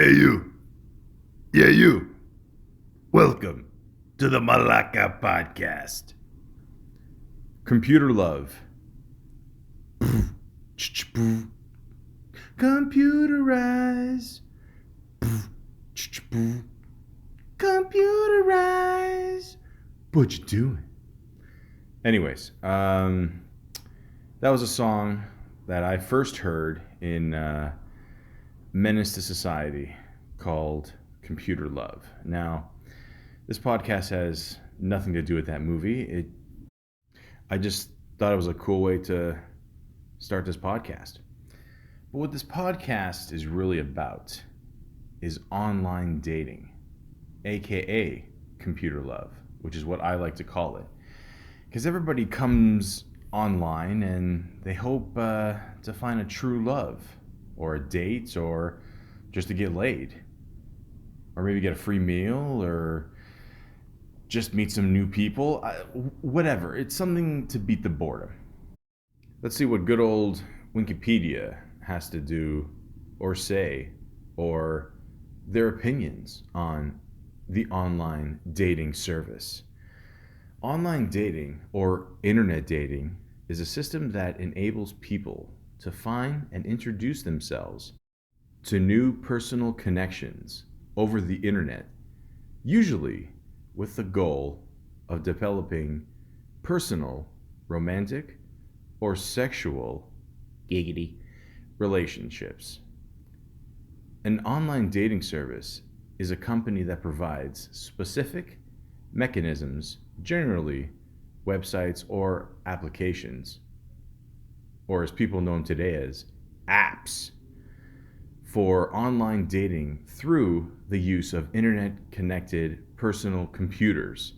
Hey, you. Yeah, you. Welcome to the Malaka podcast. Computer love. Computerize. Computerize. What you doing? Anyways, that was a song that I first heard in Menace to Society called Computer Love. Now, this podcast has nothing to do with that movie. I just thought it was a cool way to start this podcast. But what this podcast is really about is online dating, aka computer love, which is what I like to call it. Because everybody comes online and they hope to find a true love, or a date, or just to get laid, or maybe get a free meal, or just meet some new people. Whatever. It's something to beat the boredom. Let's see what good old Wikipedia has to do or say, or their opinions on the online dating service. Online dating, or internet dating, is a system that enables people to find and introduce themselves to new personal connections over the internet, usually with the goal of developing personal, romantic, or sexual giggity relationships. An online dating service is a company that provides specific mechanisms, generally websites or applications, or as people know them today as apps, for online dating through the use of internet connected personal computers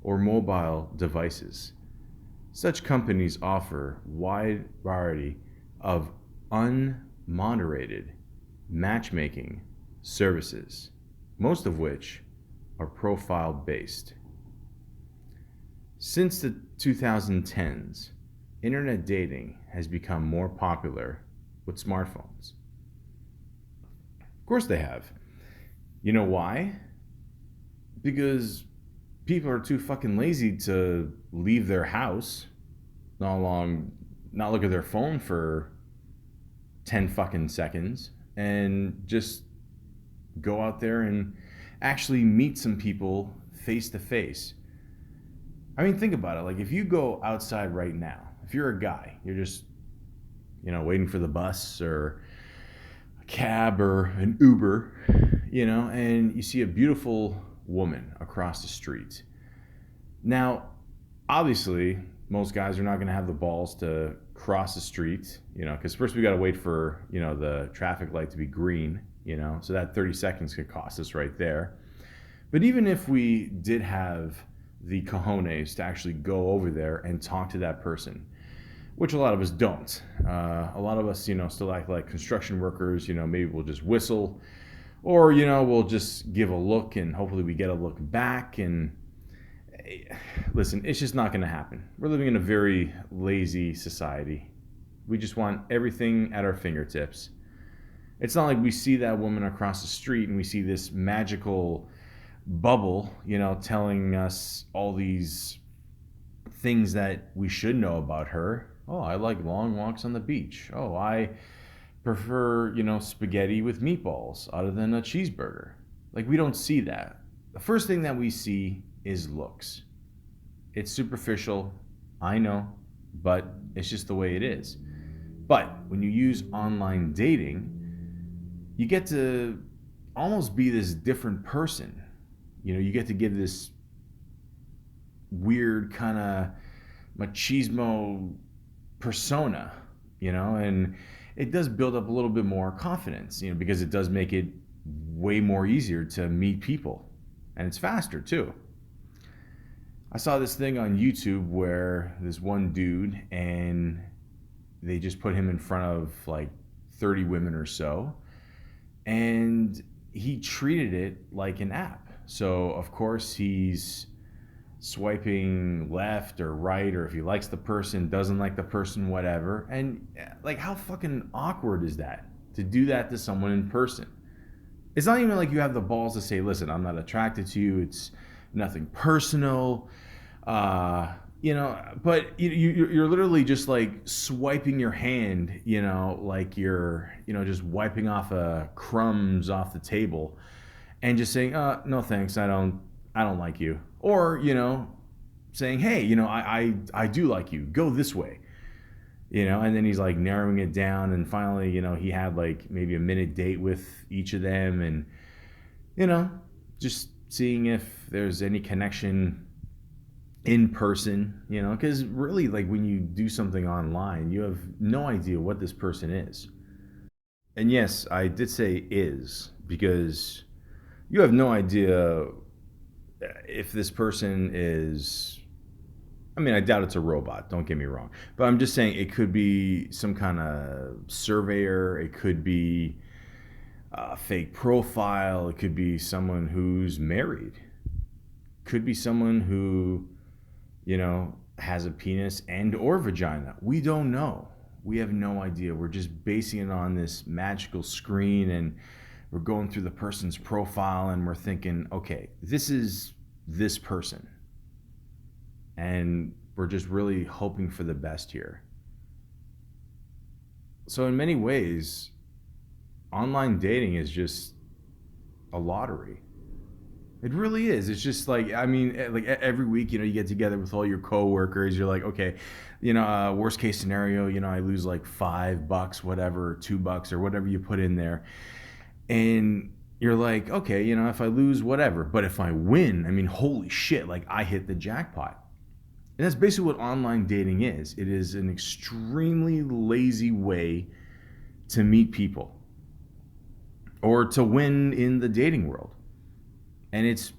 or mobile devices. Such companies offer wide variety of unmoderated matchmaking services, most of which are profile based. Since the 2010s, internet dating has become more popular with smartphones. Of course they have. You know why? Because people are too fucking lazy to leave their house, not look at their phone for 10 fucking seconds, and just go out there and actually meet some people face to face. I mean, think about it. Like, if you go outside right now, if you're a guy, you're just, waiting for the bus or a cab or an Uber, and you see a beautiful woman across the street. Now, obviously, most guys are not going to have the balls to cross the street, because first we got to wait for, the traffic light to be green, so that 30 seconds could cost us right there. But even if we did have the cojones to actually go over there and talk to that person, which a lot of us don't. A lot of us, still act like construction workers, maybe we'll just whistle, or, we'll just give a look and hopefully we get a look back. And listen, it's just not going to happen. We're living in a very lazy society. We just want everything at our fingertips. It's not like we see that woman across the street and we see this magical bubble, telling us all these things that we should know about her. Oh, I like long walks on the beach. Oh, I prefer, spaghetti with meatballs other than a cheeseburger. Like, we don't see that. The first thing that we see is looks. It's superficial, I know, but it's just the way it is. But when you use online dating, you get to almost be this different person. You get to give this weird kind of machismo persona, and it does build up a little bit more confidence, because it does make it way more easier to meet people, and it's faster too. I saw this thing on YouTube where this one dude, and they just put him in front of like 30 women or so, and he treated it like an app. So of course he's swiping left or right, or if he likes the person, doesn't like the person, whatever. And like, how fucking awkward is that to do that to someone in person? It's not even like you have the balls to say, listen, I'm not attracted to you. It's nothing personal. Uh, but you're literally just like swiping your hand, like you're, just wiping off crumbs off the table and just saying, no, thanks. I don't like you. Or, saying, hey, I do like you. Go this way. And then he's like narrowing it down, and finally, he had like maybe a minute date with each of them, and just seeing if there's any connection in person, because really, like, when you do something online, you have no idea what this person is. And yes, I did say is, because you have no idea if this person is, I mean, I doubt it's a robot, don't get me wrong. But I'm just saying it could be some kind of surveyor, it could be a fake profile, it could be someone who's married, could be someone who, has a penis and or vagina. We don't know. We have no idea. We're just basing it on this magical screen, and we're going through the person's profile and we're thinking, okay, this is this person. And we're just really hoping for the best here. So in many ways, online dating is just a lottery. It really is. It's just like, I mean, like every week, you get together with all your coworkers. You're like, okay, worst case scenario, I lose like $5, whatever, $2 or whatever you put in there. And you're like, okay, if I lose, whatever. But if I win, I mean, holy shit, like I hit the jackpot. And that's basically what online dating is. It is an extremely lazy way to meet people or to win in the dating world. And it's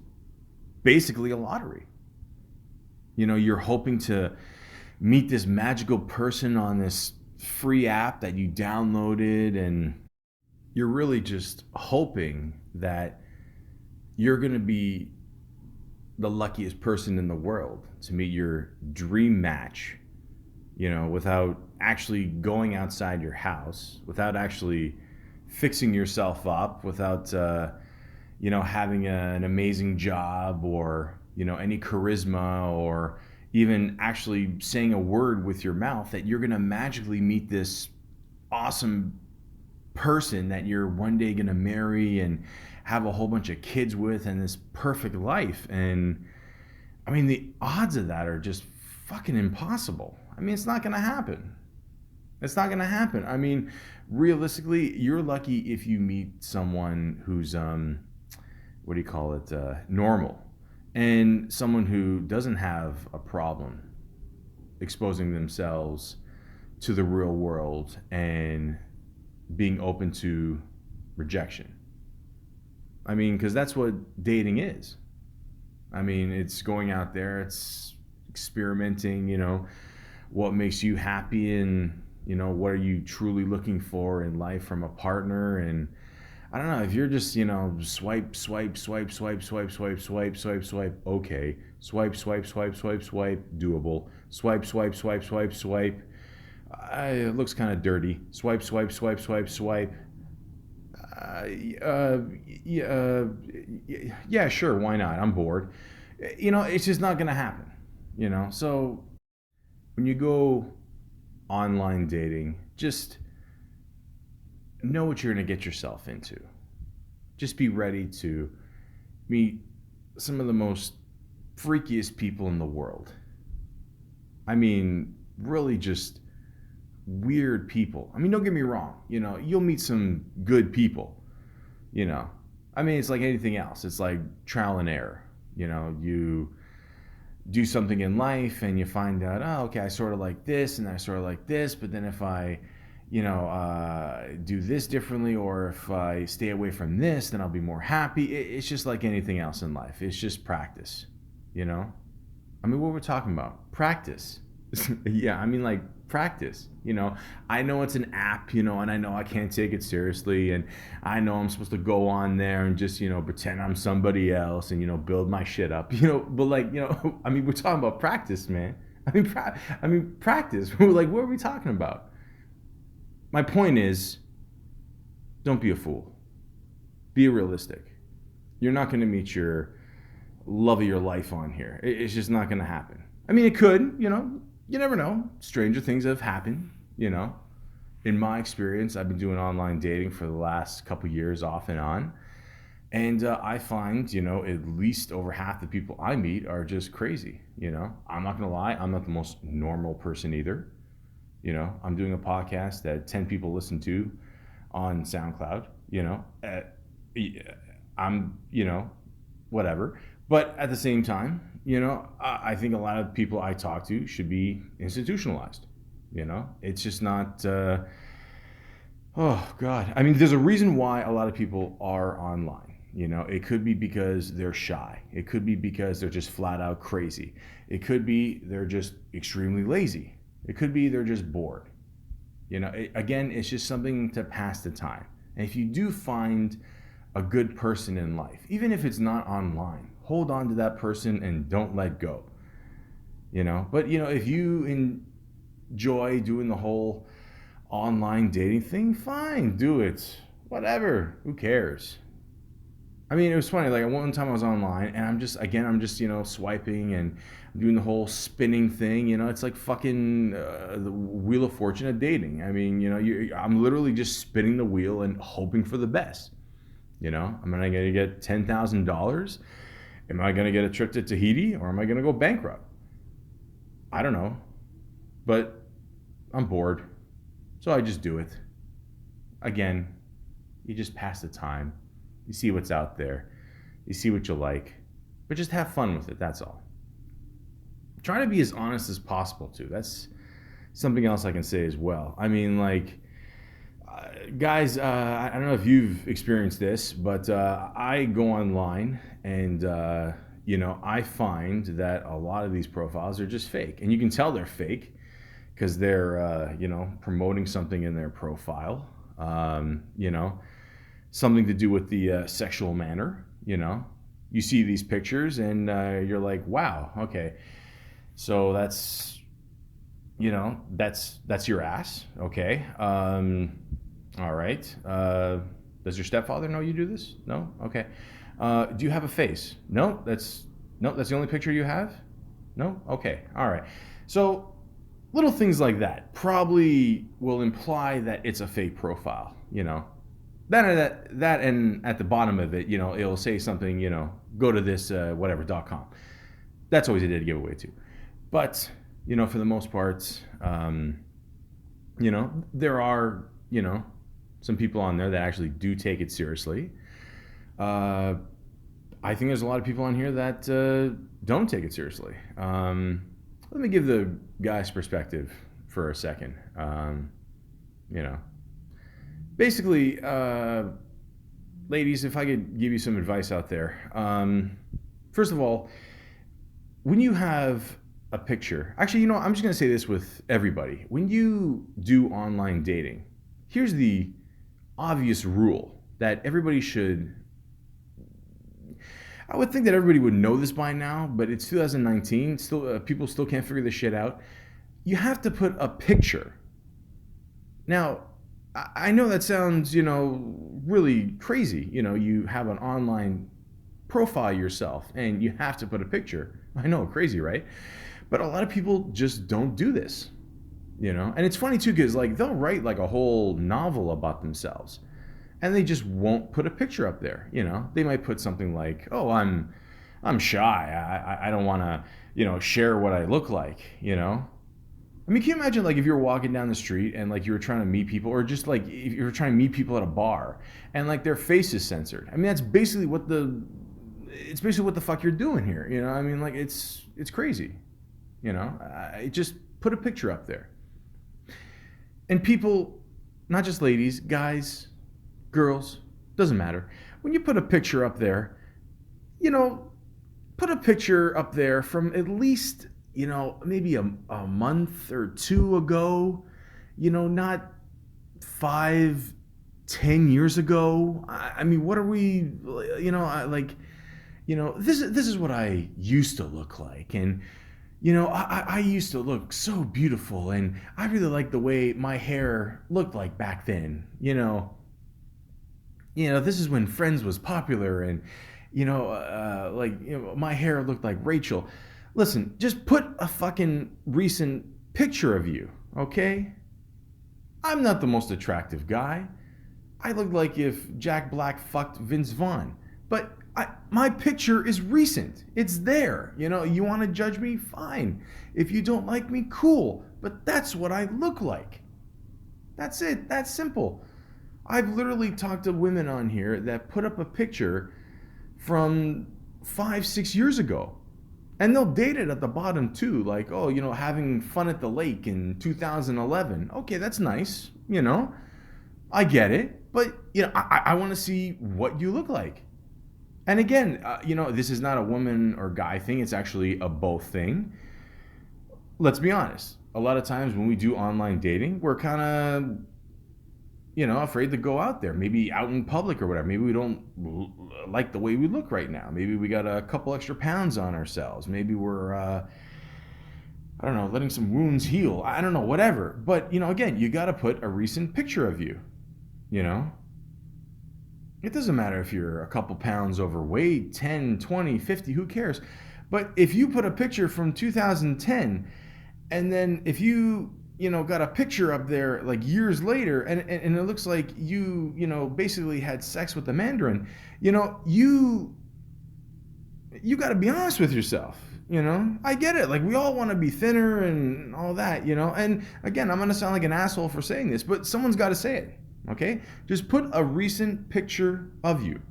basically a lottery. You're hoping to meet this magical person on this free app that you downloaded, and you're really just hoping that you're going to be the luckiest person in the world to meet your dream match, without actually going outside your house, without actually fixing yourself up, without, having an amazing job or, any charisma, or even actually saying a word with your mouth, that you're going to magically meet this awesome person that you're one day going to marry and have a whole bunch of kids with, and this perfect life. And I mean, the odds of that are just fucking impossible. I mean, it's not going to happen. It's not going to happen. I mean, realistically, you're lucky if you meet someone who's normal, and someone who doesn't have a problem exposing themselves to the real world and being open to rejection. I mean, because that's what dating is. I mean, it's going out there, it's experimenting, what makes you happy, and, what are you truly looking for in life from a partner. And I don't know, if you're just, swipe, swipe, swipe, swipe, swipe, swipe, swipe, swipe, swipe, okay. Swipe, swipe, swipe, swipe, swipe, doable. Swipe, swipe, swipe, swipe, swipe. It looks kind of dirty. Swipe, swipe, swipe, swipe, swipe. Yeah, sure, why not? I'm bored. It's just not going to happen. So when you go online dating, just know what you're going to get yourself into. Just be ready to meet some of the most freakiest people in the world. I mean, really just weird people. I mean, don't get me wrong, you'll meet some good people, I mean, it's like anything else. It's like trial and error. You do something in life and you find out, oh, okay, I sort of like this and I sort of like this, but then if I, do this differently, or if I stay away from this, then I'll be more happy. It's just like anything else in life. It's just practice, I mean, what we're talking about, practice. Yeah, I mean, like, practice. I know it's an app, and I know I can't take it seriously, and I know I'm supposed to go on there and just, pretend I'm somebody else and, build my shit up, but like, I mean, we're talking about practice, man. I mean, practice. Like, what are we talking about? My point is, don't be a fool. be realistic. You're not going to meet your love of your life on here. It's just not going to happen. I mean, it could, you never know. Stranger things have happened, In my experience, I've been doing online dating for the last couple years off and on. And I find, at least over half the people I meet are just crazy, I'm not going to lie. I'm not the most normal person either. I'm doing a podcast that 10 people listen to on SoundCloud, I'm, whatever. But at the same time, I think a lot of people I talk to should be institutionalized. It's just not, oh God. I mean, there's a reason why a lot of people are online. It could be because they're shy. It could be because they're just flat out crazy. It could be they're just extremely lazy. It could be they're just bored. Again, it's just something to pass the time. And if you do find a good person in life, even if it's not online, hold on to that person and don't let go. But if you enjoy doing the whole online dating thing, fine, do it. Whatever, who cares? I mean, it was funny. Like one time I was online and I'm just swiping and doing the whole spinning thing. It's like fucking the Wheel of Fortune of dating. I mean, I'm literally just spinning the wheel and hoping for the best. Am I going to get $10,000? Am I going to get a trip to Tahiti, or am I going to go bankrupt? I don't know, but I'm bored, so I just do it. Again, you just pass the time. You see what's out there. You see what you like. But just have fun with it, that's all. Try to be as honest as possible, too. That's something else I can say as well. I mean, guys, I don't know if you've experienced this, but I go online and, I find that a lot of these profiles are just fake. And you can tell they're fake because they're, promoting something in their profile, something to do with the sexual manner, You see these pictures and you're like, wow, okay. So that's your ass, okay. All right. Does your stepfather know you do this? No? Okay. Do you have a face? No, that's the only picture you have? No? Okay. All right. So little things like that probably will imply that it's a fake profile, That and at the bottom of it, it'll say something, go to this whatever.com. That's always a dead giveaway too. But, for the most part, there are, some people on there that actually do take it seriously. I think there's a lot of people on here that don't take it seriously. Let me give the guy's perspective for a second. Basically, ladies, if I could give you some advice out there. First of all, when you have a picture, actually, I'm just going to say this with everybody. When you do online dating, here's the obvious rule that everybody should, I would think that everybody would know this by now, but it's 2019. Still, people still can't figure this shit out. You have to put a picture. Now, I know that sounds, really crazy. You have an online profile yourself and you have to put a picture. I know, crazy, right? But a lot of people just don't do this, And it's funny too, because they'll write a whole novel about themselves, and they just won't put a picture up there. They might put something like, "Oh, I'm shy. I don't want to, share what I look like." I mean, can you imagine if you were walking down the street and you were trying to meet people, or just if you were trying to meet people at a bar and their face is censored? I mean, that's basically what the fuck you're doing here. I mean, it's crazy. Just put a picture up there. And people, not just ladies, guys, girls, doesn't matter. When you put a picture up there, put a picture up there from at least, maybe a month or two ago, not 5, 10 years ago. I mean, what are we, this is what I used to look like. And, I used to look so beautiful, and I really liked the way my hair looked like back then, this is when Friends was popular, and my hair looked like Rachel. Listen, just put a fucking recent picture of you, okay? I'm not the most attractive guy. I look like if Jack Black fucked Vince Vaughn. But my picture is recent. It's there. You want to judge me? Fine. If you don't like me, cool. But that's what I look like. That's it. That's simple. I've literally talked to women on here that put up a picture from 5-6 years ago. And they'll date it at the bottom too. Like, having fun at the lake in 2011. Okay, that's nice. I get it. But, I want to see what you look like. And again, this is not a woman or guy thing. It's actually a both thing. Let's be honest. A lot of times when we do online dating, we're kind of, afraid to go out there. Maybe out in public or whatever. Maybe we don't like the way we look right now. Maybe we got a couple extra pounds on ourselves. Maybe we're, letting some wounds heal. I don't know, whatever. But, again, you got to put a recent picture of you, It doesn't matter if you're a couple pounds overweight, 10, 20, 50, who cares? But if you put a picture from 2010, and then if you, got a picture up there like years later, and it looks like you, basically had sex with the Mandarin, you got to be honest with yourself. I get it. Like, we all want to be thinner and all that, And again, I'm going to sound like an asshole for saying this, but someone's got to say it. Okay? Just put a recent picture of you.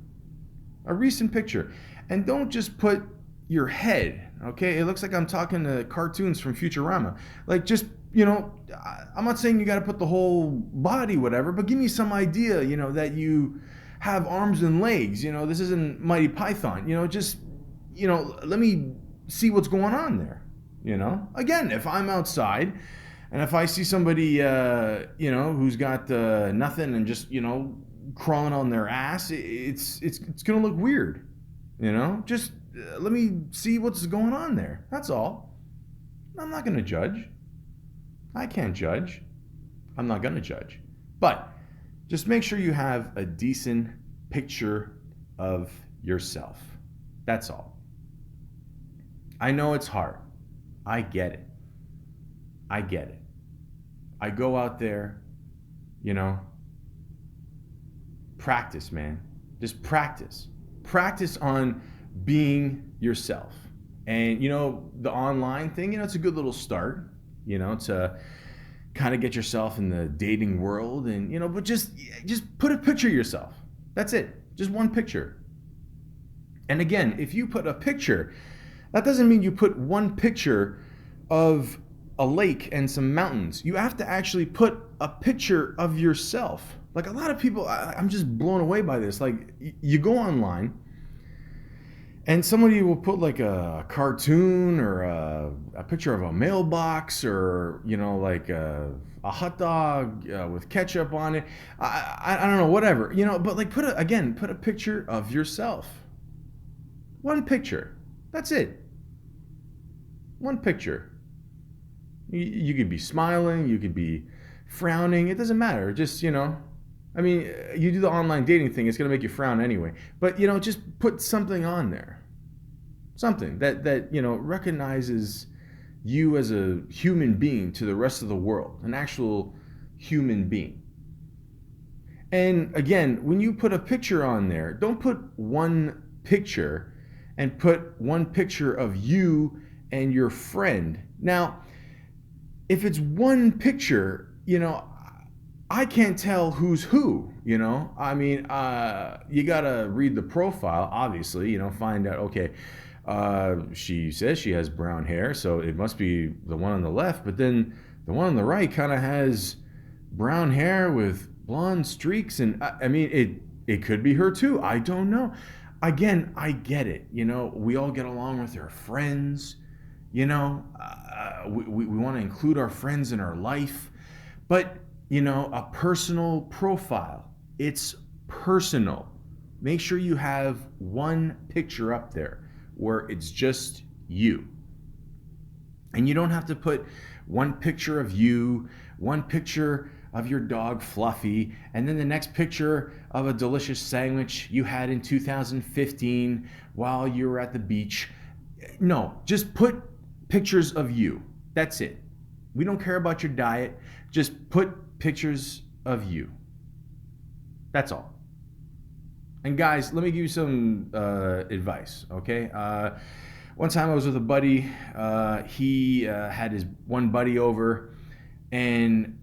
A recent picture. And don't just put your head, okay? It looks like I'm talking to cartoons from Futurama. Like, just, I'm not saying you got to put the whole body, whatever, but give me some idea, that you have arms and legs. This isn't Mighty Python. Just, let me see what's going on there. Again, if I'm outside and if I see somebody, who's got nothing and just, crawling on their ass, it's going to look weird, Just let me see what's going on there. That's all. I'm not going to judge. I can't judge. I'm not going to judge. But just make sure you have a decent picture of yourself. That's all. I know it's hard. I get it. I get it. I go out there, practice, man. Just practice. Practice on being yourself. And, the online thing, it's a good little start, to kind of get yourself in the dating world. And, but just put a picture of yourself. That's it. Just one picture. And again, if you put a picture, that doesn't mean you put one picture of a lake and some mountains. You have to actually put a picture of yourself. Like, a lot of people, I'm just blown away by this. Like, you go online and somebody will put like a cartoon or a picture of a mailbox or, like a hot dog with ketchup on it. I don't know, whatever, but like put a picture of yourself. One picture. That's it. One picture. You could be smiling, you could be frowning, it doesn't matter. Just, you do the online dating thing, it's going to make you frown anyway. But, just put something on there. Something that recognizes you as a human being to the rest of the world, an actual human being. And again, when you put a picture on there, don't put one picture and put one picture of you and your friend. Now, if it's one picture, I can't tell who's who, you gotta read the profile, obviously, find out, okay, she says she has brown hair, so it must be the one on the left, but then the one on the right kind of has brown hair with blonde streaks, and it could be her too. I don't know. Again, I get it. We all get along with our friends. We want to include our friends in our life. But, a personal profile, it's personal. Make sure you have one picture up there where it's just you. And you don't have to put one picture of you, one picture of your dog Fluffy, and then the next picture of a delicious sandwich you had in 2015 while you were at the beach. No, just put pictures of you. That's it. We don't care about your diet. Just put pictures of you. That's all. And guys, let me give you some advice, okay? One time I was with a buddy. He had his one buddy over, and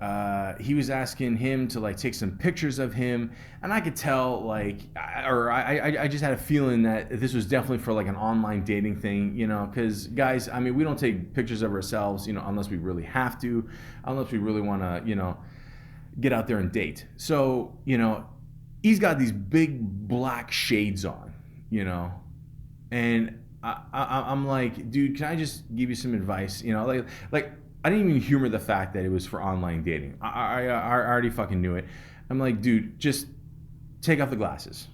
he was asking him to like take some pictures of him, and I could tell like, I just had a feeling that this was definitely for like an online dating thing, you know, because guys, I mean, we don't take pictures of ourselves, you know, unless we really have to, unless we really want to, you know, get out there and date. So, you know, he's got these big black shades on, you know, and I'm like, dude, can I just give you some advice? You know, like I didn't even humor the fact that it was for online dating. I already fucking knew it. I'm like, dude, just take off the glasses,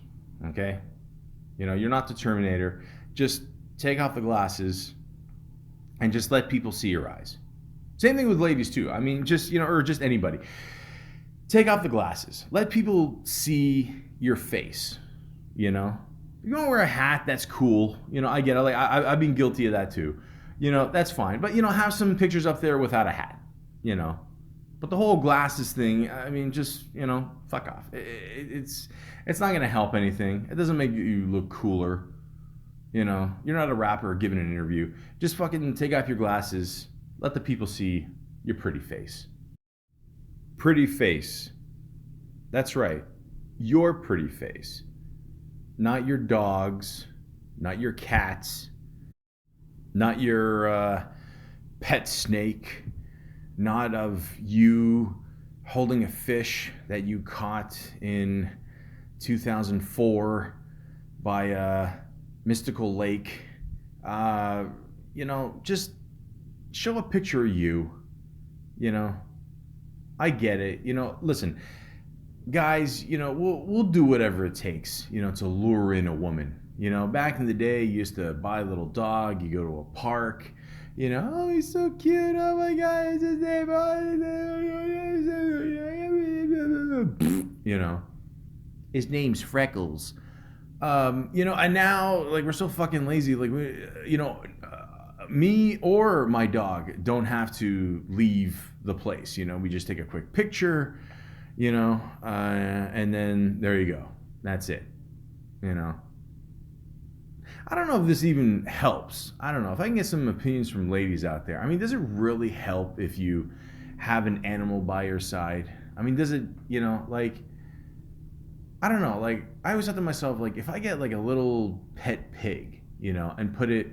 okay? You know, you're not the Terminator. Just take off the glasses and just let people see your eyes. Same thing with ladies too. I mean, just, you know, or just anybody. Take off the glasses. Let people see your face, you know? You don't wear a hat, that's cool. You know, I get it. Like, I've been guilty of that too. You know, that's fine. But, you know, have some pictures up there without a hat, you know? But the whole glasses thing, I mean, just, you know, fuck off. It's not going to help anything. It doesn't make you look cooler. You know, you're not a rapper giving an interview. Just fucking take off your glasses. Let the people see your pretty face. Pretty face. That's right. Your pretty face. Not your dogs, not your cats, not your pet snake, not of you holding a fish that you caught in 2004 by a mystical lake. You know, just show a picture of you, you know. I get it. You know, listen, guys, you know, we'll do whatever it takes, you know, to lure in a woman. You know, back in the day, you used to buy a little dog, you go to a park, you know, oh, he's so cute, oh my God, it's his name, you know, his name's Freckles. You know, and now, like, we're so fucking lazy, like, you know, me or my dog don't have to leave the place, you know, we just take a quick picture, you know, and then there you go. That's it, you know. I don't know if this even helps. I don't know. If I can get some opinions from ladies out there. I mean, does it really help if you have an animal by your side? I mean, does it, you know, like, I don't know. Like, I always thought to myself, like, if I get like a little pet pig, you know, and put it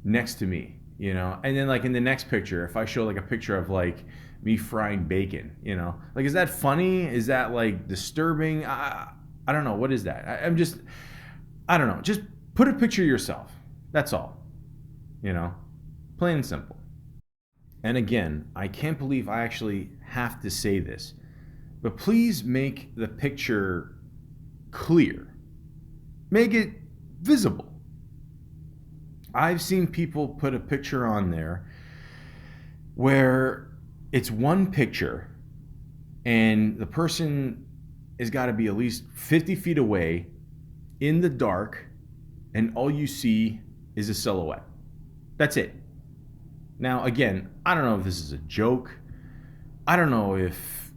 next to me, you know, and then like in the next picture, if I show like a picture of like me frying bacon, you know, like, is that funny? Is that like disturbing? I don't know. What is that? I don't know. Just put a picture of yourself. That's all, you know, plain and simple. And again, I can't believe I actually have to say this, but please make the picture clear. Make it visible. I've seen people put a picture on there where it's one picture and the person has got to be at least 50 feet away in the dark, and all you see is a silhouette. That's it. Now, again, I don't know if this is a joke. I don't know if,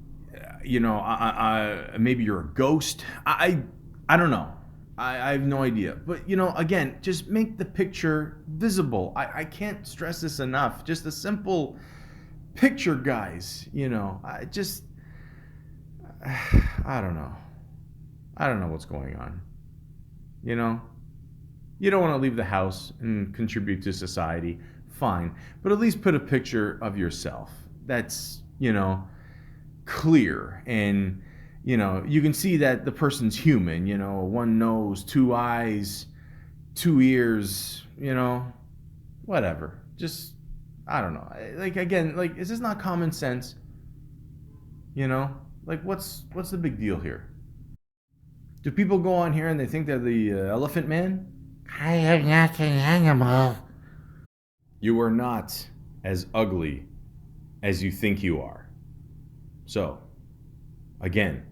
you know, maybe you're a ghost. I don't know. I have no idea. But, you know, again, just make the picture visible. I can't stress this enough. Just a simple picture, guys. You know, I don't know. I don't know what's going on. You know? You don't want to leave the house and contribute to society. Fine. But at least put a picture of yourself that's, you know, clear, and you know, you can see that the person's human, you know, one nose, two eyes, two ears, you know, whatever. Just, I don't know. Like, again, like, is this not common sense? You know, like, what's the big deal here? Do people go on here and they think they're the Elephant Man? I am not an animal. You are not as ugly as you think you are. So, Again,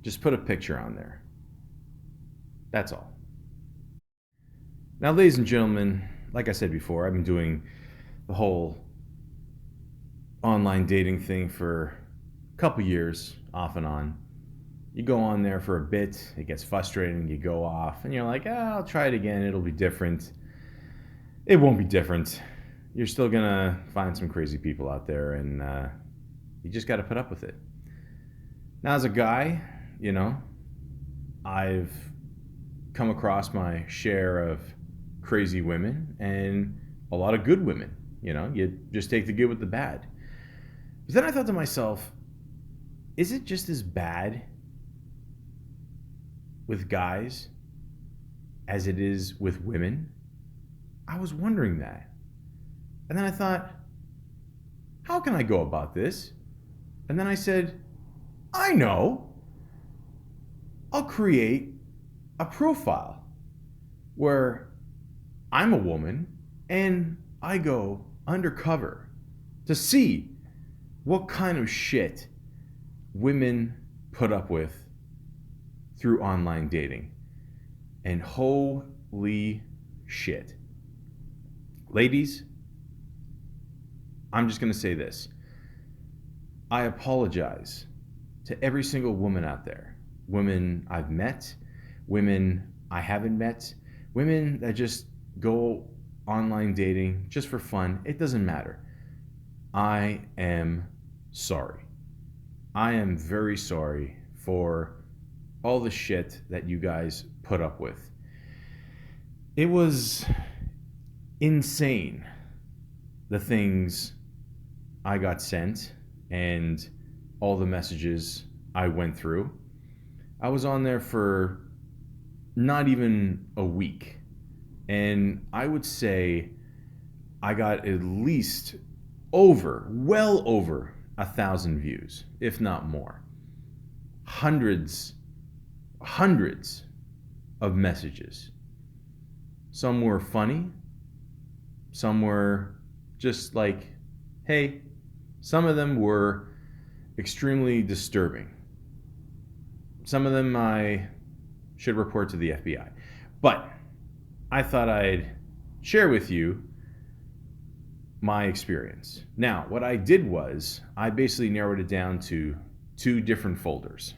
just put a picture on there. That's all. Now, ladies and gentlemen, like I said before, I've been doing the whole online dating thing for a couple years, off and on. You go on there for a bit, it gets frustrating, you go off, and you're like, I'll try it again, it'll be different. It won't be different. You're still gonna find some crazy people out there, and you just gotta put up with it. Now, as a guy, I've come across my share of crazy women and a lot of good women. You just take the good with the bad. But then I thought to myself, is it just as bad with guys as it is with women? I was wondering that. And then I thought, how can I go about this? And then I said, I know. I'll create a profile where I'm a woman and I go undercover to see what kind of shit women put up with through online dating. And holy shit. Ladies, I'm just going to say this. I apologize to every single woman out there. Women I've met, women I haven't met, women that just go online dating just for fun. It doesn't matter. I am sorry. I am very sorry for all the shit that you guys put up with. It was insane, the things I got sent and all the messages I went through. I was on there for not even a week, and I would say I got at least well over 1,000 views, if not more. Hundreds of messages. Some were funny, some were just like, hey. Some of them were extremely disturbing. Some of them I should report to the FBI. But I thought I'd share with you my experience. Now, what I did was I basically narrowed it down to 2 different folders.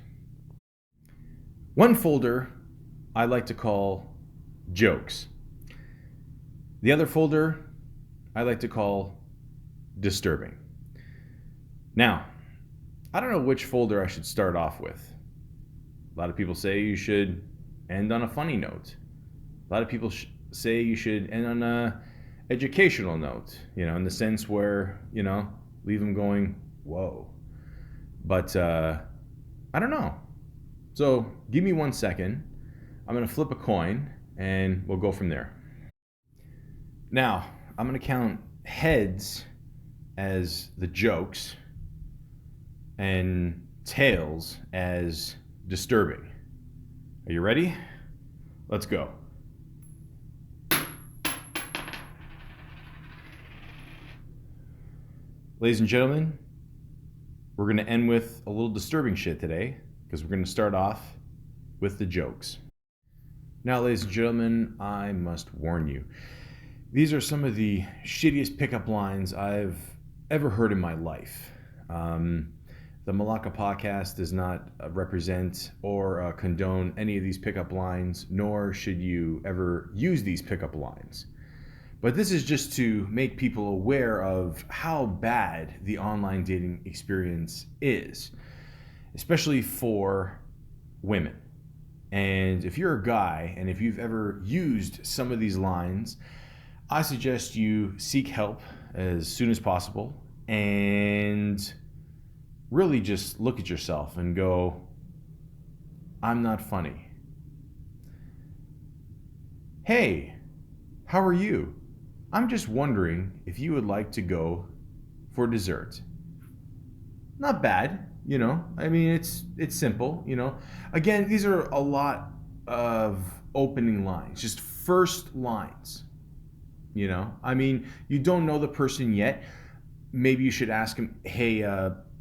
One folder I like to call jokes. The other folder I like to call disturbing. Now, I don't know which folder I should start off with. A lot of people say you should end on a funny note. A lot of people say you should end on a educational note, in the sense where, leave them going, whoa. But I don't know. So give me 1 second. I'm going to flip a coin and we'll go from there. Now, I'm going to count heads as the jokes and tails as disturbing. Are you ready? Let's go. Ladies and gentlemen, we're going to end with a little disturbing shit today because we're going to start off with the jokes. Now, ladies and gentlemen, I must warn you. These are some of the shittiest pickup lines I've ever heard in my life. The Malaka podcast does not represent or condone any of these pickup lines, nor should you ever use these pickup lines. But this is just to make people aware of how bad the online dating experience is, especially for women. And if you're a guy and if you've ever used some of these lines, I suggest you seek help as soon as possible and really just look at yourself and go, I'm not funny. Hey, how are you? I'm just wondering if you would like to go for dessert. Not bad, I mean, it's simple, Again, these are a lot of opening lines, just first lines, I mean, you don't know the person yet. Maybe you should ask him, hey,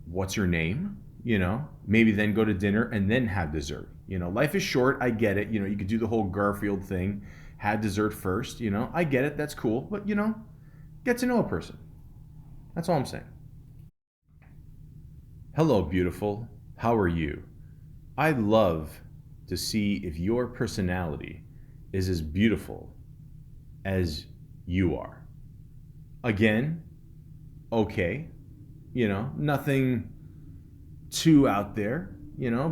what's your name? maybe then go to dinner and then have dessert. Life is short. I get it. You could do the whole Garfield thing, have dessert first. I get it. That's cool. But, get to know a person. That's all I'm saying. Hello, beautiful. How are you? I'd love to see if your personality is as beautiful as you are. Again, okay. Nothing too out there,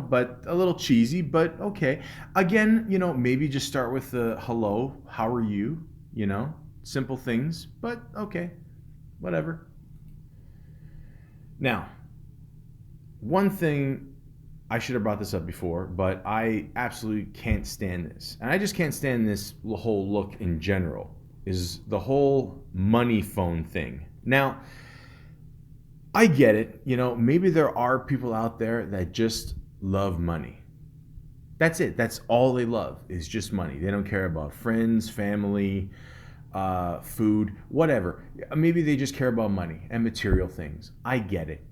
but a little cheesy, but okay. Again, maybe just start with the hello, how are you? Simple things, but okay, whatever. Now, one thing, I should have brought this up before, but I absolutely can't stand this. And I just can't stand this whole look in general, is the whole money phone thing. Now, I get it. Maybe there are people out there that just love money. That's it. That's all they love is just money. They don't care about friends, family, food, whatever. Maybe they just care about money and material things. I get it,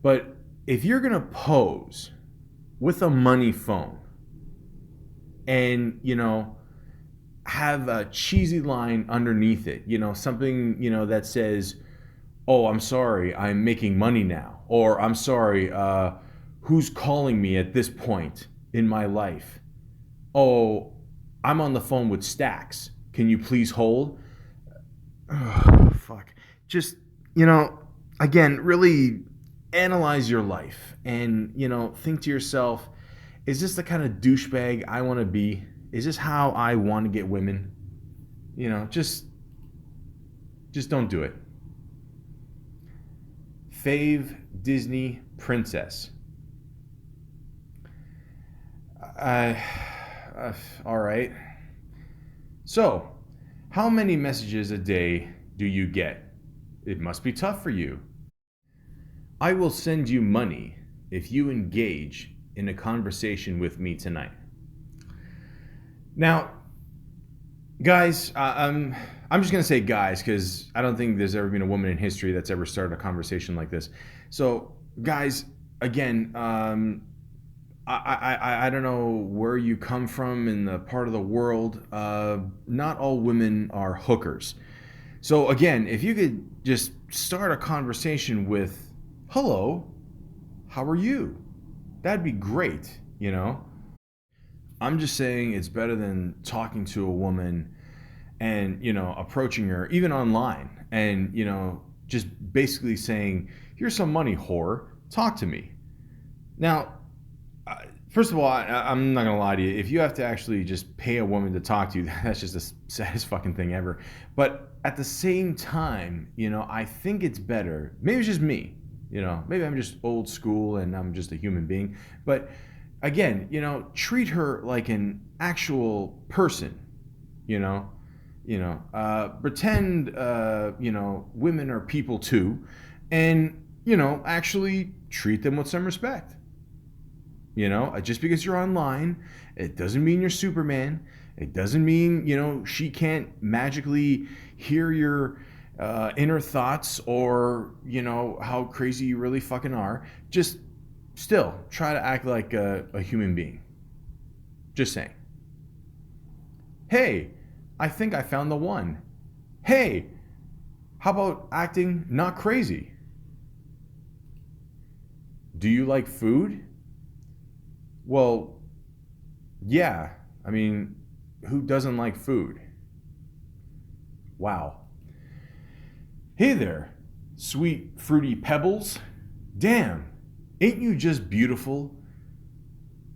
But if you're going to pose with a money phone and, have a cheesy line underneath it, something, that says, oh, I'm sorry, I'm making money now. Or I'm sorry, who's calling me at this point in my life? Oh, I'm on the phone with Stacks. Can you please hold? Oh, fuck. Just, again, really analyze your life and, think to yourself, is this the kind of douchebag I want to be? Is this how I want to get women? Just don't do it. Fave Disney princess. All right. So, how many messages a day do you get? It must be tough for you. I will send you money if you engage in a conversation with me tonight. Now, guys, I'm just going to say guys because I don't think there's ever been a woman in history that's ever started a conversation like this. So, guys, again, I don't know where you come from in the part of the world. Not all women are hookers. So, again, if you could just start a conversation with, hello, how are you? That'd be great, I'm just saying it's better than talking to a woman and, approaching her, even online, and, just basically saying, here's some money, whore, talk to me. Now, first of all, I'm not going to lie to you. If you have to actually just pay a woman to talk to you, that's just the saddest fucking thing ever. But at the same time, I think it's better. Maybe it's just me, maybe I'm just old school and I'm just a human being. But again, treat her like an actual person, pretend, women are people too, and, actually treat them with some respect. Just because you're online, it doesn't mean you're Superman. It doesn't mean, she can't magically hear your inner thoughts or, how crazy you really fucking are. Just still try to act like a human being. Just saying. Hey, I think I found the one. Hey, how about acting not crazy? Do you like food? Well, yeah. I mean, who doesn't like food? Wow. Hey there, sweet fruity pebbles. Damn, ain't you just beautiful?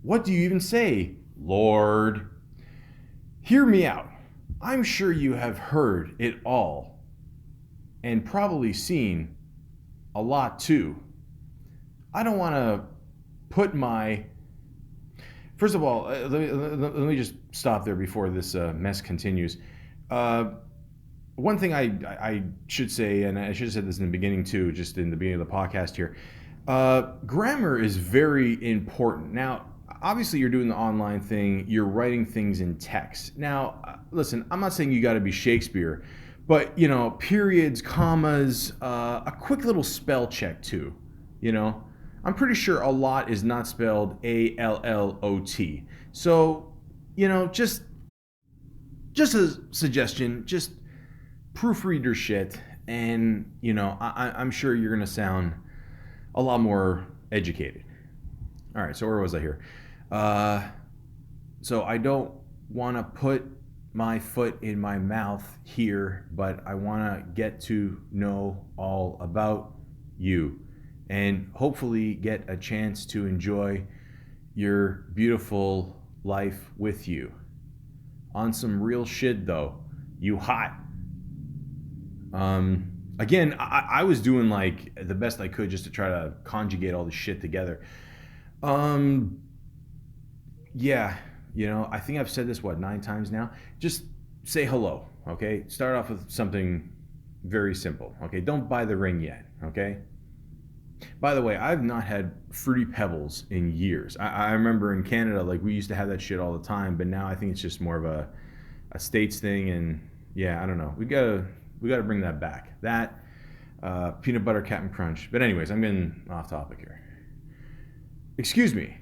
What do you even say, Lord? Hear me out. I'm sure you have heard it all and probably seen a lot too. I don't want to put my... First of all, let me just stop there before this mess continues. One thing I should say, and I should have said this in the beginning too, just in the beginning of the podcast here, grammar is very important. Now, obviously you're doing the online thing, you're writing things in text. Now, listen, I'm not saying you got to be Shakespeare, but, periods, commas, a quick little spell check too, I'm pretty sure a lot is not spelled A-L-L-O-T. So, just a suggestion, just proofread your shit, and, I'm sure you're going to sound a lot more educated. All right, so where was I here? So I don't want to put my foot in my mouth here, but I want to get to know all about you and hopefully get a chance to enjoy your beautiful life with you. On some real shit though, you hot. Again, I was doing like the best I could just to try to conjugate all this shit together. Yeah, I think I've said this, 9 times now? Just say hello, okay? Start off with something very simple, okay? Don't buy the ring yet, okay? By the way, I've not had Fruity Pebbles in years. I remember in Canada, like, we used to have that shit all the time, but now I think it's just more of a States thing, and yeah, I don't know. We gotta bring that back. That, peanut butter Captain Crunch. But anyways, I'm getting off topic here. Excuse me.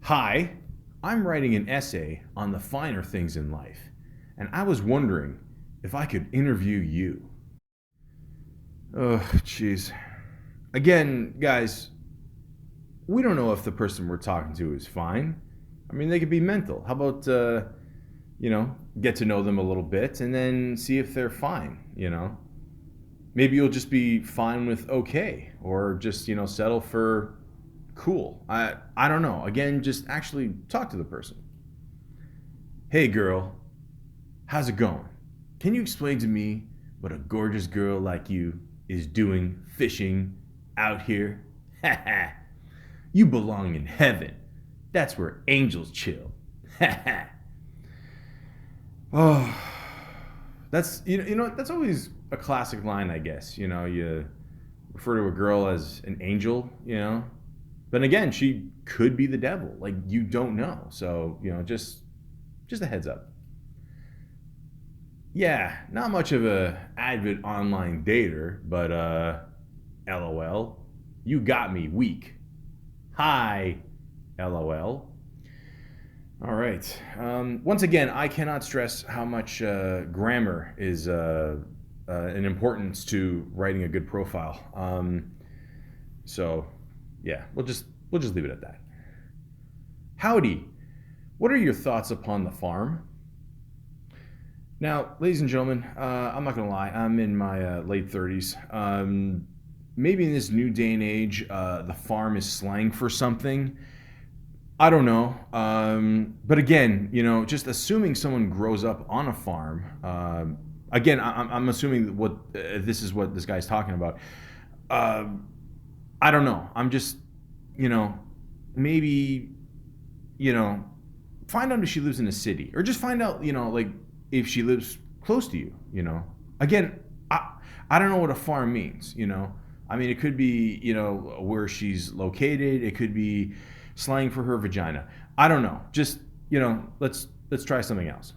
Hi. I'm writing an essay on the finer things in life, and I was wondering if I could interview you. Oh, jeez. Again, guys, we don't know if the person we're talking to is fine. I mean, they could be mental. How about, get to know them a little bit and then see if they're fine, Maybe you'll just be fine with okay, or just, settle for cool. I don't know. Again, just actually talk to the person. Hey girl, how's it going? Can you explain to me what a gorgeous girl like you is doing fishing out here? You belong in heaven. That's where angels chill. Oh, that's that's always a classic line, I guess. You refer to a girl as an angel, But again, she could be the devil. Like, you don't know. So, just a heads up. Yeah, not much of a avid online dater, but LOL. You got me weak. Hi, LOL. All right. Once again, I cannot stress how much grammar is an importance to writing a good profile. So, yeah, we'll just leave it at that. Howdy. What are your thoughts upon the farm? Now, ladies and gentlemen, I'm not gonna lie. I'm in my late 30s. Maybe in this new day and age, the farm is slang for something. I don't know. But again, just assuming someone grows up on a farm. Again, I'm assuming what this is what this guy's talking about. I don't know. I'm just, maybe, find out if she lives in a city, or just find out, like, if she lives close to you, Again, I don't know what a farm means, I mean, it could be, where she's located. It could be slang for her vagina. I don't know. Just, let's try something else.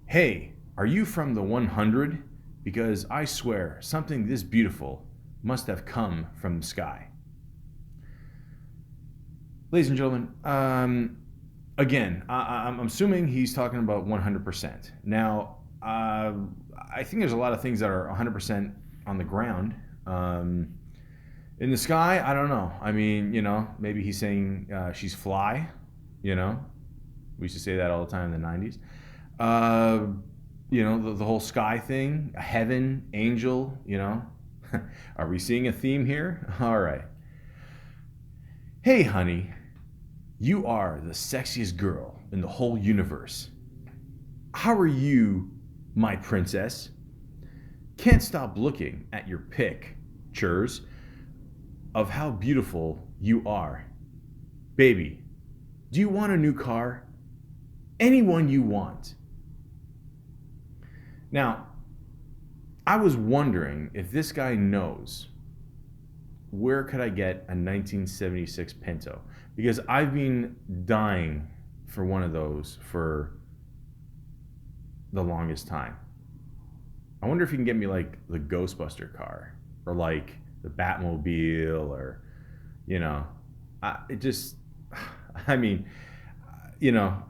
Hey, are you from the 100? Because I swear, something this beautiful must have come from the sky. Ladies and gentlemen, again, I'm assuming he's talking about 100%. Now, I think there's a lot of things that are 100% on the ground. In the sky, I don't know. I mean, maybe he's saying she's fly, We used to say that all the time in the 90s. The whole sky thing, heaven, angel, Are we seeing a theme here? All right. Hey, honey, you are the sexiest girl in the whole universe. How are you, my princess? Can't stop looking at your pictures of how beautiful you are. Baby, do you want a new car? Anyone you want. Now, I was wondering if this guy knows where could I get a 1976 Pinto, because I've been dying for one of those for the longest time. I wonder if you can get me like the Ghostbuster car, or like the Batmobile, or You know, it just, I mean, you know,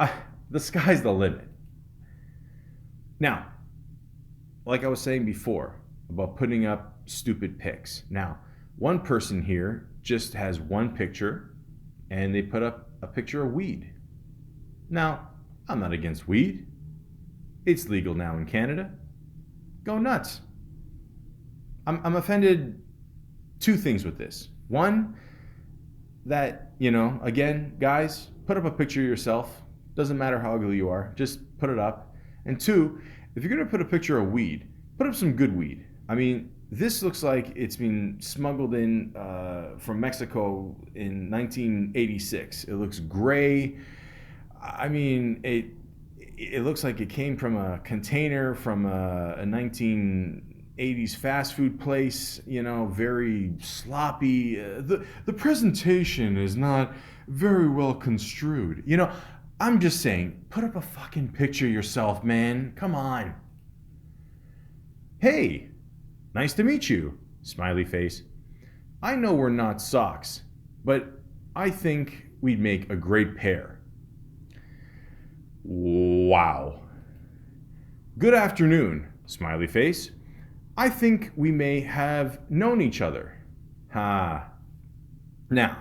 the sky's the limit. Now, like I was saying before about putting up stupid pics. Now, one person here just has one picture and they put up a picture of weed. Now, I'm not against weed. It's legal now in Canada. Go nuts. I'm offended two things with this. One, that, you know, again, guys, put up a picture of yourself. Doesn't matter how ugly you are, just put it up. And two, if you're gonna put a picture of weed, put up some good weed. I mean, this looks like it's been smuggled in from Mexico in 1986. It looks gray. I mean, it looks like it came from a container from a 1980s fast food place, you know, very sloppy. The presentation is not very well construed. You know, I'm just saying, put up a fucking picture yourself, man. Come on. Hey, nice to meet you, smiley face. I know we're not socks, but I think we'd make a great pair. Wow. Good afternoon, smiley face. I think we may have known each other. Ha. Now,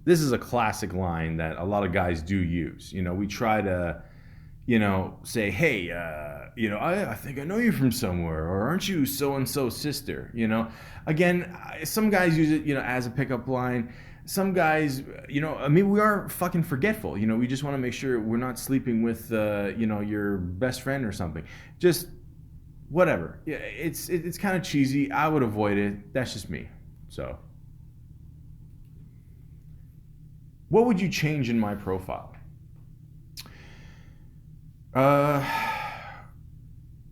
this is a classic line that a lot of guys do use. You know, we try to, you know, say, hey, you know, I think I know you from somewhere, or aren't you so-and-so sister? You know, again, some guys use it, you know, as a pickup line. Some guys, you know, I mean, we are fucking forgetful. You know, we just want to make sure we're not sleeping with, you know, your best friend or something. Just whatever. Yeah, it's kind of cheesy. I would avoid it. That's just me. So, what would you change in my profile?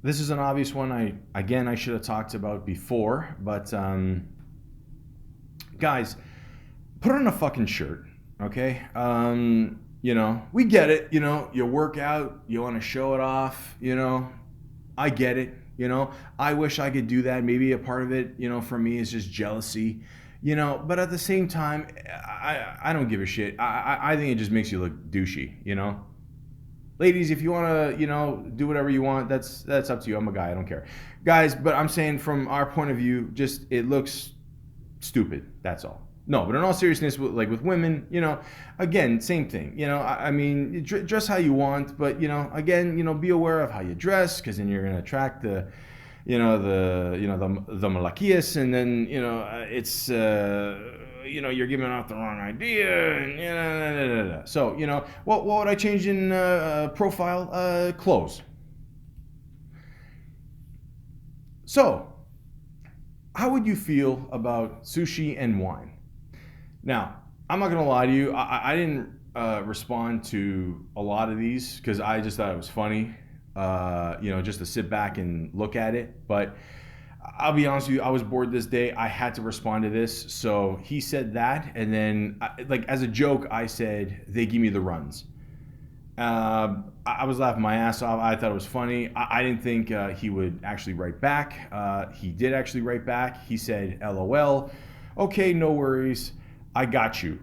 This is an obvious one. I should have talked about before, but guys, put on a fucking shirt, okay? You know, we get it. You know, you work out, you want to show it off. You know, I get it. You know, I wish I could do that. Maybe a part of it, you know, for me is just jealousy. You know, but at the same time, I don't give a shit. I think it just makes you look douchey. You know. Ladies, if you want to, you know, do whatever you want, that's up to you. I'm a guy. I don't care. Guys, but I'm saying from our point of view, just it looks stupid. That's all. No, but in all seriousness, like with women, you know, again, same thing. You know, I mean, dress how you want, but, you know, again, you know, be aware of how you dress, because then you're going to attract the Malakias, and then, you know, it's... you know, you're giving off the wrong idea, and you know, so, you know, what would I change in profile? Clothes. So, how would you feel about sushi and wine? Now, I'm not gonna lie to you, I didn't respond to a lot of these because I just thought it was funny, you know, just to sit back and look at it, but I'll be honest with you, I was bored this day. I had to respond to this. So he said that, and then, like, as a joke, I said, they give me the runs. I was laughing my ass off. I thought it was funny. I didn't think he would actually write back. He did actually write back. He said, LOL. Okay, no worries. I got you.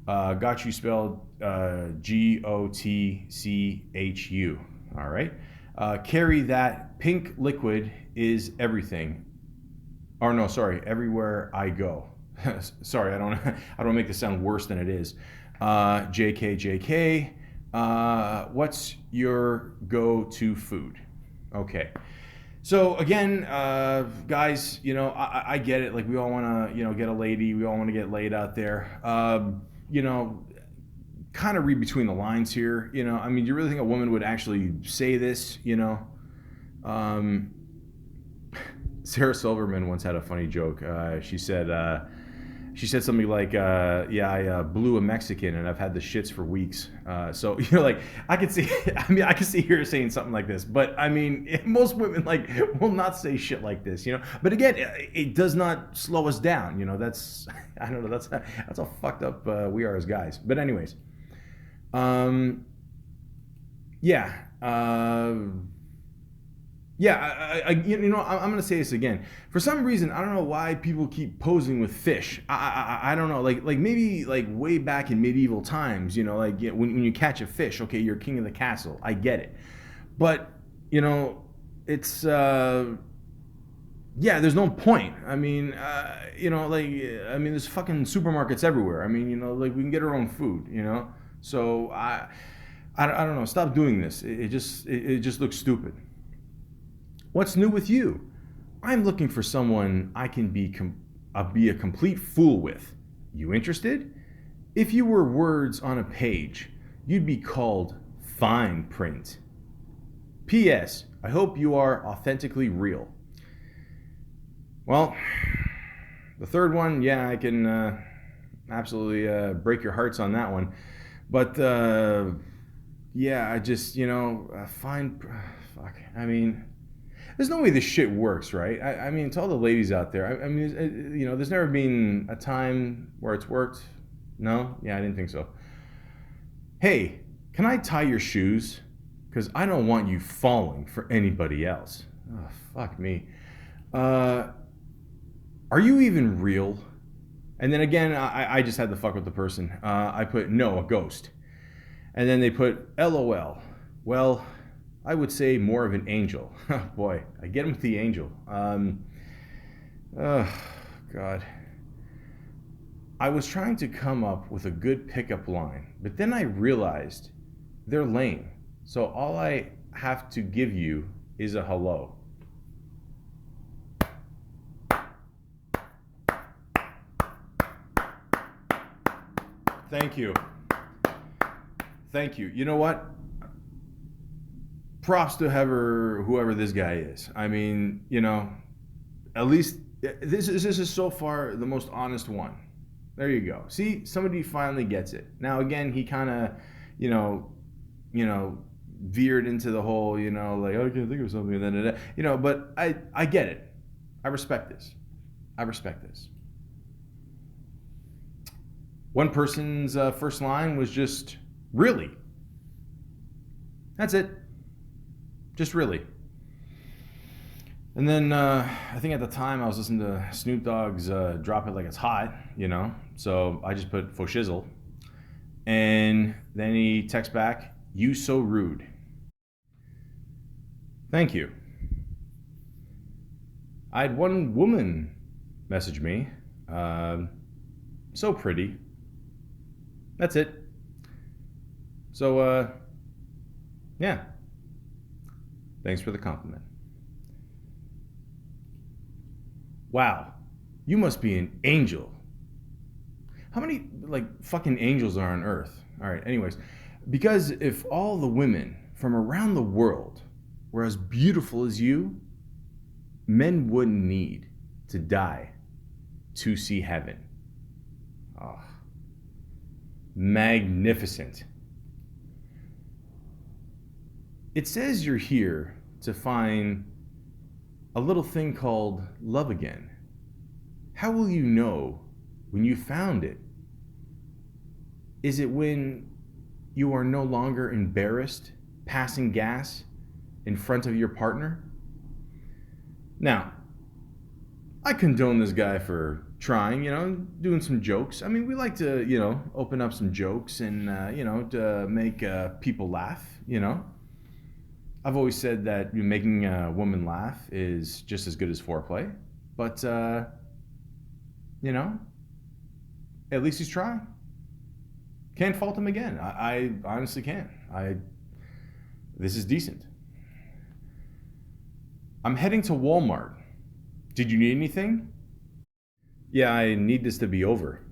Got you spelled GOTCHU. All right. Carry that pink liquid is everything. Or no, sorry, everywhere I go. Sorry, I don't make this sound worse than it is. JK. What's your go-to food? Okay. So again, guys, you know, I get it. Like, we all want to, you know, get a lady. We all want to get laid out there. You know, kind of read between the lines here. You know, I mean, do you really think a woman would actually say this? You know, Sarah Silverman once had a funny joke. She said something like, "Yeah, I blew a Mexican and I've had the shits for weeks." So, you know, like, I could see her saying something like this. But I mean, most women, like, will not say shit like this. You know. But again, it does not slow us down. You know, that's I don't know. That's how fucked up we are as guys. But anyways. Yeah. Yeah, I'm gonna say this again. For some reason, I don't know why people keep posing with fish. I don't know, like maybe like way back in medieval times, like when you catch a fish, okay, you're king of the castle. I get it, but it's yeah, there's no point. I mean, there's fucking supermarkets everywhere. I mean, like we can get our own food, So I don't know. Stop doing this. It just looks stupid. What's new with you? I'm looking for someone I can be a complete fool with. You interested? If you were words on a page, you'd be called fine print. P.S. I hope you are authentically real. Well, the third one, yeah, I can absolutely break your hearts on that one. But yeah, I just, fine. Fuck. I mean, there's no way this shit works, right? I mean, to all the ladies out there, I mean, there's never been a time where it's worked. No? Yeah, I didn't think so. Hey, can I tie your shoes? Because I don't want you falling for anybody else. Oh, fuck me. Are you even real? And then again, I just had to fuck with the person. I put, no, a ghost. And then they put, LOL. Well, I would say more of an angel. Oh boy, I get him with the angel. Oh, God. I was trying to come up with a good pickup line, but then I realized they're lame. So all I have to give you is a hello. Thank you. Thank you. You know what? Props to whoever this guy is. I mean, at least this is so far the most honest one. There you go. See, somebody finally gets it. Now again, he kind of, veered into the whole, like, oh, I can't think of something, and then, but I get it. I respect this. One person's first line was just, really. That's it. Just really. And then I think at the time I was listening to Snoop Dogg's Drop It Like It's Hot, so I just put faux shizzle. And then he texts back, you so rude. Thank you. I had one woman message me, so pretty. That's it. So, yeah. Thanks for the compliment. Wow, you must be an angel. How many, fucking angels are on Earth? All right, anyways. Because if all the women from around the world were as beautiful as you, men wouldn't need to die to see heaven. Oh, magnificent. It says you're here to find a little thing called love again. How will you know when you found it? Is it when you are no longer embarrassed passing gas in front of your partner? Now, I condone this guy for trying, doing some jokes. I mean, we like to, open up some jokes and, to make people laugh, I've always said that making a woman laugh is just as good as foreplay. But, at least he's trying. Can't fault him again. I honestly can't. This is decent. I'm heading to Walmart. Did you need anything? Yeah, I need this to be over.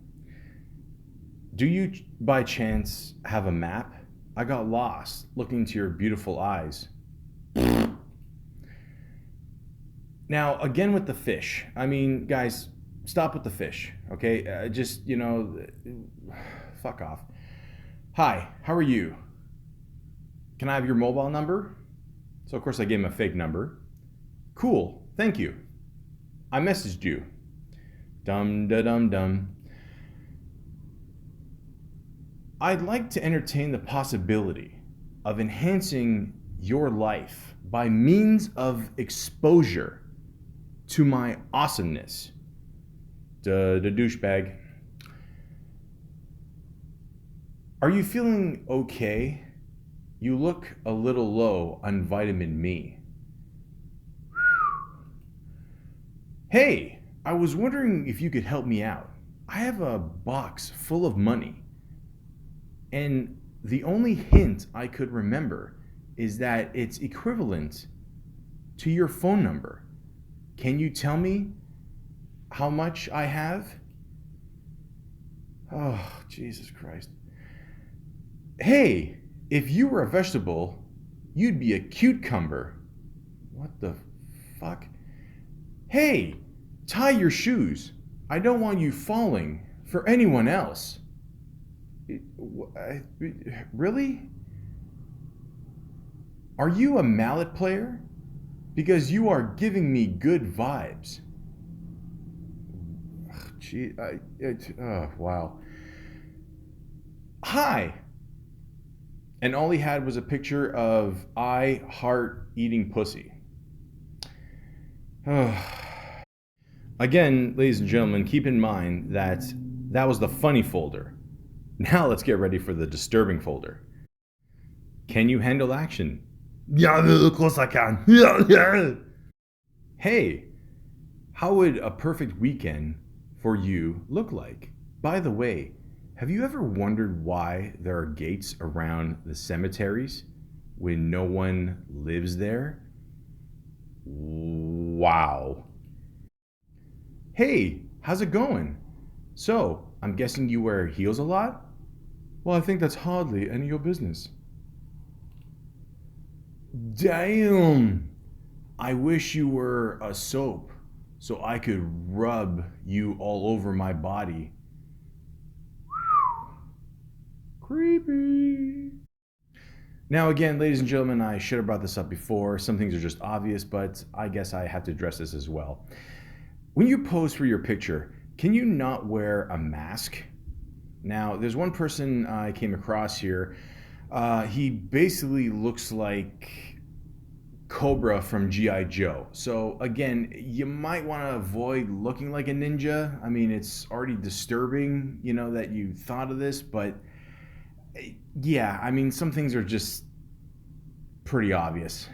Do you, by chance, have a map? I got lost looking into your beautiful eyes. Now, again with the fish. I mean, guys, stop with the fish, okay? Fuck off. Hi, how are you? Can I have your mobile number? So, of course, I gave him a fake number. Cool, thank you. I messaged you. Dum-da-dum-dum. I'd like to entertain the possibility of enhancing your life by means of exposure to my awesomeness. The douchebag. Are you feeling okay? You look a little low on vitamin me. Hey, I was wondering if you could help me out. I have a box full of money, and the only hint I could remember is that it's equivalent to your phone number. Can you tell me how much I have? Oh, Jesus Christ. Hey, if you were a vegetable, you'd be a cucumber. What the fuck? Hey, tie your shoes. I don't want you falling for anyone else. Really? Are you a mallet player? Because you are giving me good vibes. Gee, wow. Hi. And all he had was a picture of I heart eating pussy. Again, ladies and gentlemen, keep in mind that that was the funny folder. Now let's get ready for the disturbing folder. Can you handle action? Yeah, of course I can. Yeah. Hey, how would a perfect weekend for you look like? By the way, have you ever wondered why there are gates around the cemeteries when no one lives there? Wow. Hey, how's it going? So, I'm guessing you wear heels a lot? Well, I think that's hardly any of your business. Damn! I wish you were a soap so I could rub you all over my body. Creepy. Now, again, ladies and gentlemen, I should have brought this up before. Some things are just obvious, but I guess I have to address this as well. When you pose for your picture, can you not wear a mask? Now, there's one person I came across here. He basically looks like Cobra from G.I. Joe. So again, you might want to avoid looking like a ninja. I mean, it's already disturbing, that you thought of this, but yeah, I mean, some things are just pretty obvious.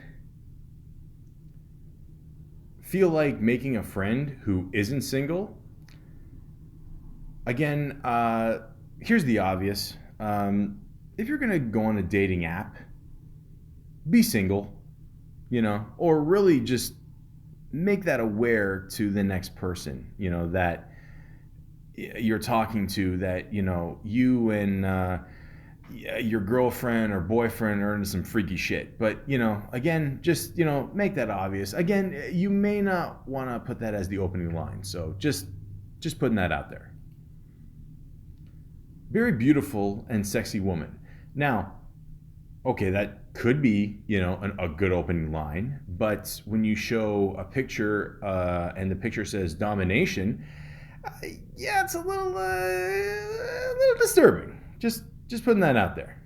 Feel like making a friend who isn't single? Again, here's the obvious. If you're going to go on a dating app, be single, or really just make that aware to the next person, that you're talking to, that, you and your girlfriend or boyfriend are into some freaky shit. But, again, just, make that obvious. Again, you may not want to put that as the opening line. So just putting that out there. Very beautiful and sexy woman. Now, okay, that could be, a good opening line, but when you show a picture and the picture says domination, yeah, it's a little disturbing. Just putting that out there.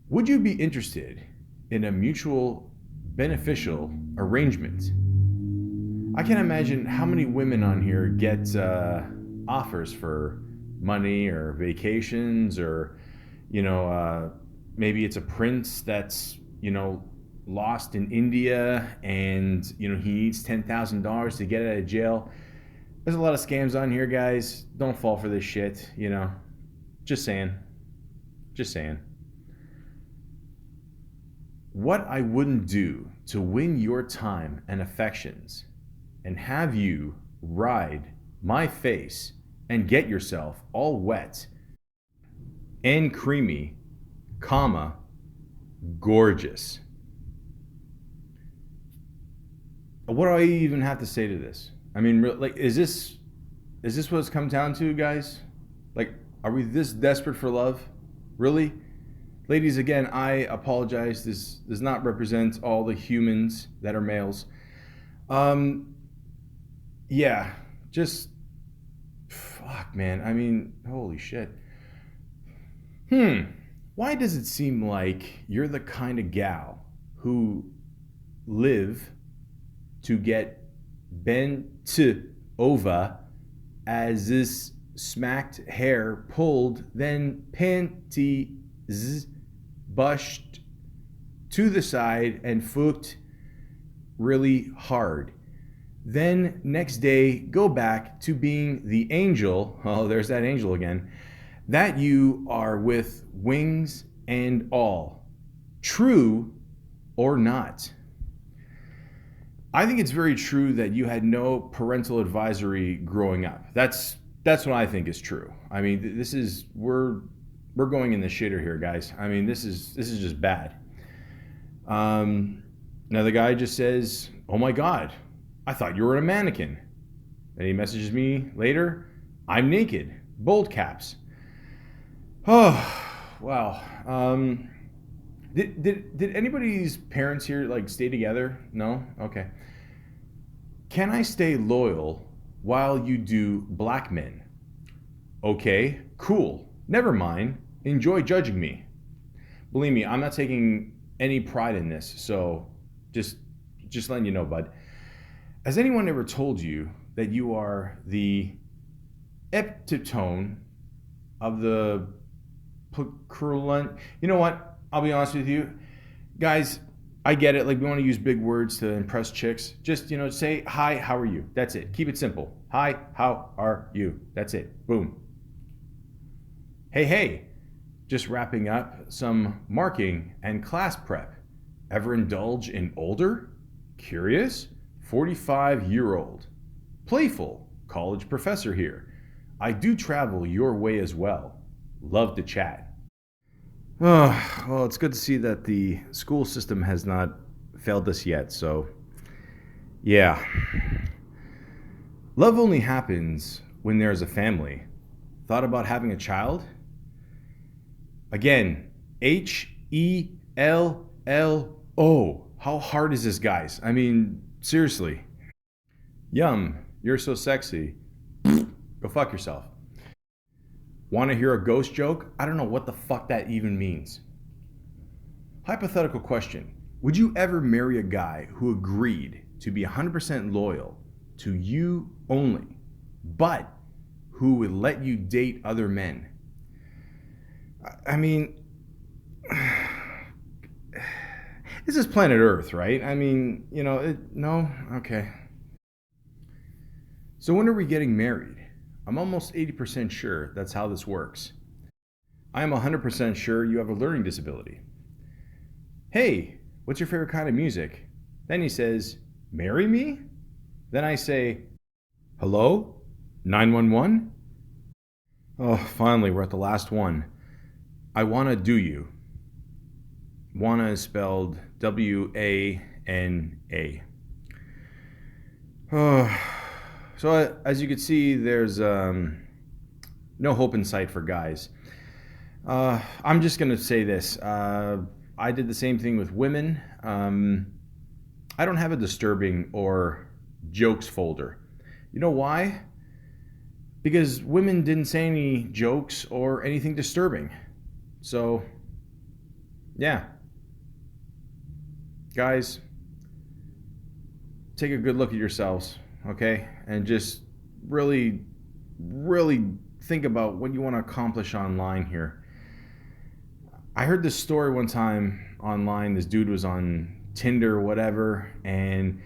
Would you be interested in a mutual beneficial arrangement? I can't imagine how many women on here get offers for money or vacations, or maybe it's a prince that's lost in India and he needs $10,000 to get out of jail. There's a lot of scams on here, guys. Don't fall for this shit. Just saying. What I wouldn't do to win your time and affections and have you ride my face and get yourself all wet and creamy, gorgeous. What do I even have to say to this? I mean, is this what it's come down to, guys? Are we this desperate for love? Really? Ladies, again, I apologize. This does not represent all the humans that are males. Yeah, just fuck, man. I mean, holy shit. Why does it seem like you're the kind of gal who live to get bent over as this smacked hair pulled, then panties bushed to the side and fucked really hard? Then next day go back to being the angel, oh there's that angel again, that you are with wings and all. True or not? I think it's very true that you had no parental advisory growing up. That's what I think is true. I mean, this is we're going in the shitter here, guys. I mean, this is just bad. Now the guy just says, "Oh my God, I thought you were a mannequin." And he messages me later, "I'm naked." Bold caps. Oh, wow. Did anybody's parents here like stay together? No? Okay. Can I stay loyal while you do black men? Okay, cool. Never mind. Enjoy judging me. Believe me, I'm not taking any pride in this, so just letting you know, bud. Has anyone ever told you that you are the epitome of the purulent? You know what? I'll be honest with you. Guys, I get it. Like, we want to use big words to impress chicks. Just, say, "Hi, how are you?" That's it. Keep it simple. "Hi, how are you?" That's it. Boom. Hey. Just wrapping up some marking and class prep. Ever indulge in older, curious, 45-year-old, playful college professor here? I do travel your way as well. Love to chat. Oh, well, it's good to see that the school system has not failed us yet, so yeah. Love only happens when there's a family. Thought about having a child? Again, HELLO. How hard is this, guys? I mean, seriously. Yum, you're so sexy. Go fuck yourself. Want to hear a ghost joke? I don't know what the fuck that even means. Hypothetical question. Would you ever marry a guy who agreed to be 100% loyal to you only, but who would let you date other men? I mean, this is planet Earth, right? I mean, no? Okay. So when are we getting married? I'm almost 80% sure that's how this works. I am 100% sure you have a learning disability. Hey, what's your favorite kind of music? Then he says, "Marry me?" Then I say, "Hello? 911? Oh, finally, we're at the last one. I wanna do you. Wanna is spelled WANA. Oh, so as you can see, there's no hope in sight for guys. I'm just gonna say this. I did the same thing with women. I don't have a disturbing or jokes folder. You know why? Because women didn't say any jokes or anything disturbing. So, yeah. Guys, take a good look at yourselves, okay? And just really think about what you want to accomplish online here. I heard this story one time online. This dude was on Tinder or whatever, and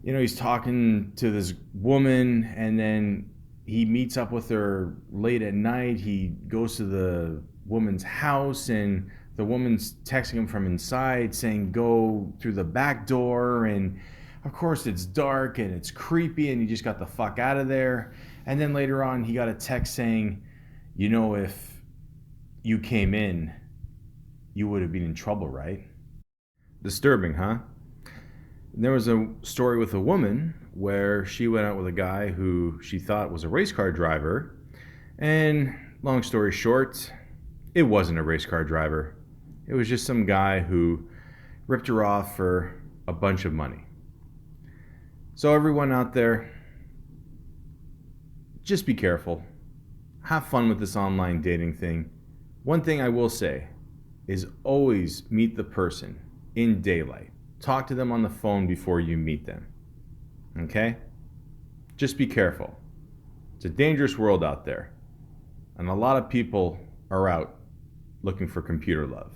he's talking to this woman, and then he meets up with her late at night. He goes to the woman's house, and the woman's texting him from inside saying go through the back door, and of course it's dark and it's creepy and he just got the fuck out of there. And then later on he got a text saying, if you came in, you would have been in trouble, right? Disturbing, huh? There was a story with a woman where she went out with a guy who she thought was a race car driver, and long story short, it wasn't a race car driver. It was just some guy who ripped her off for a bunch of money. So everyone out there, just be careful. Have fun with this online dating thing. One thing I will say, is always meet the person in daylight. Talk to them on the phone before you meet them. Okay? Just be careful. It's a dangerous world out there. And a lot of people are out looking for computer love.